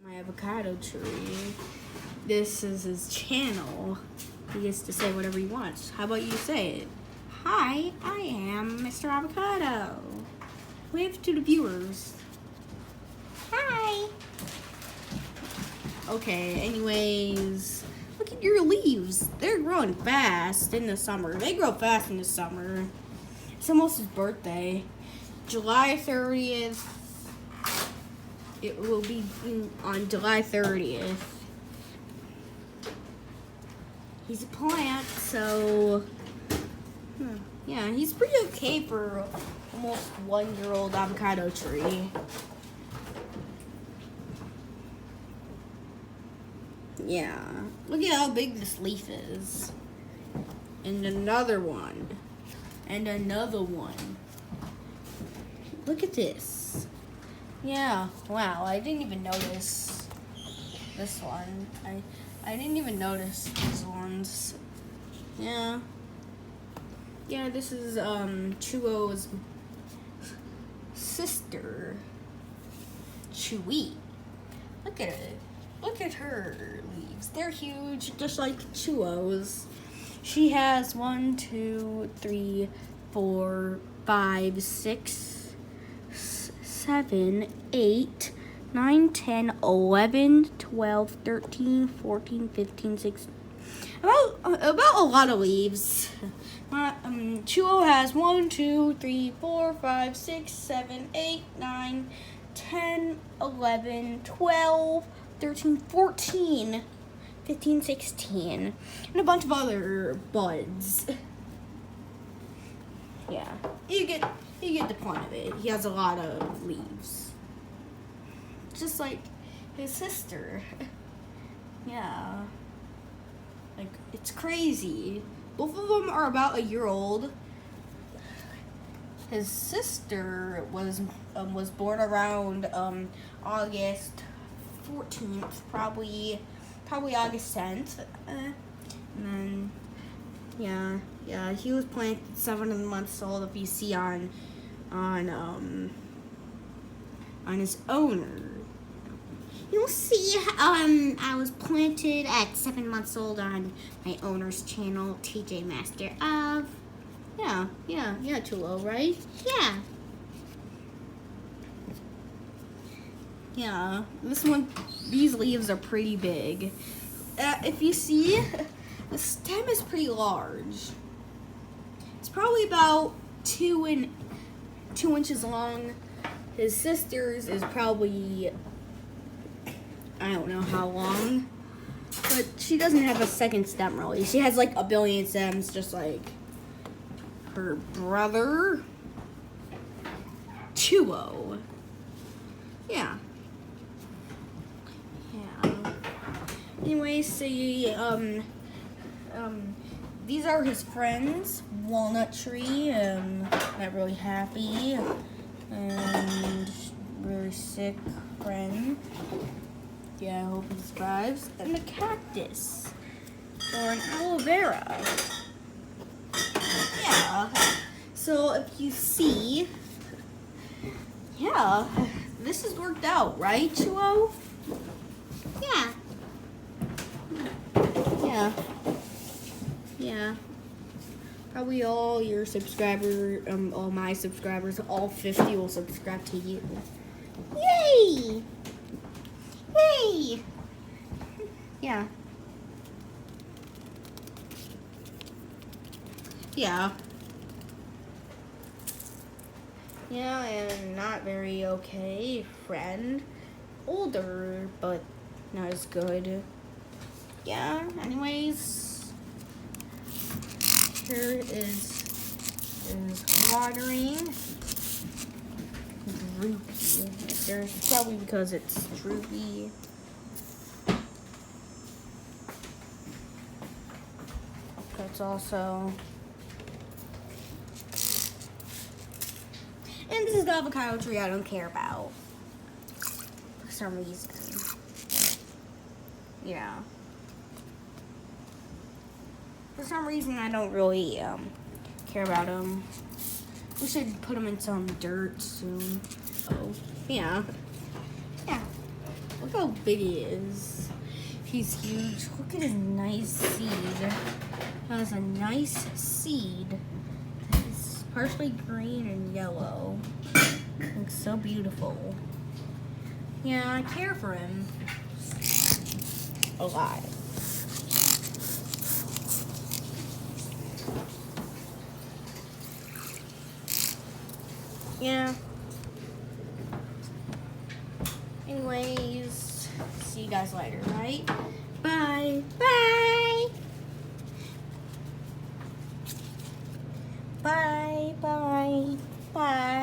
My avocado tree. This is his channel. He gets to say whatever he wants. How about you say it? Hi, I am Mr. Avocado. Wave to the viewers. Hi. Okay, anyways, look at your leaves. They're growing fast in the summer. They grow fast in the summer. It's almost his birthday. July 30th. It will be on July 30th. He's a plant, so yeah, he's pretty okay for almost 1-year-old avocado tree. Yeah, look at how big this leaf is. And another one. And another one. Look at this. Yeah, wow, I didn't even notice this one. I didn't even notice these ones. Yeah. Yeah, this is Chewo's sister, Chewy. Look at it. Look at her leaves. They're huge, just like Chewo's. She has 1, 2, 3, 4, 5, 6, 7, 8, 9, 10, 11, 12, 13, 14, 15, 16. About a lot of leaves. Chewo has 1, 2, 3, 4, 5, 6, 7, 8, 9, 10, 11, 12, 13, 14, 15, 16, and a bunch of other buds. Yeah, you get the point of it. He has a lot of leaves, just like his sister. Yeah, like it's crazy. Both of them are about a year old. His sister was born around August 14th, probably August 10th, and then yeah, he was planted 7 months old. If you see on his owner, you'll see I was planted at 7 months old on my owner's channel, TJ Master of. Yeah, Chewo, right? Yeah, these leaves are pretty big. If you see, the stem is pretty large. It's probably about 2 inches long. His sister's is probably, I don't know how long, but she doesn't have a second stem really. She has like a billion stems, just like her brother, Chewo. Yeah. Anyways, see, these are his friends. Walnut Tree, not really happy, and really sick friend. Yeah, I hope he survives. And the cactus, or an aloe vera. Yeah. So if you see, yeah, this has worked out, right, Chewo? Yeah. Probably all your subscribers, all my subscribers, all 50 will subscribe to you. Yay! Yeah. Yeah, and not very okay friend. Older, but not as good. Yeah, anyways. Here is watering. Droopy. There's probably because it's droopy. That's also. And this is the avocado tree I don't care about. For some reason. Yeah. For some reason, I don't really care about them. We should put them in some dirt soon. Oh, yeah. Look how big he is. He's huge. Look at his nice seed. Has a nice seed. It's partially green and yellow. Looks so beautiful. Yeah, I care for him a lot. Yeah. Anyways, see you guys later, right? Bye. Bye. Bye. Bye. Bye.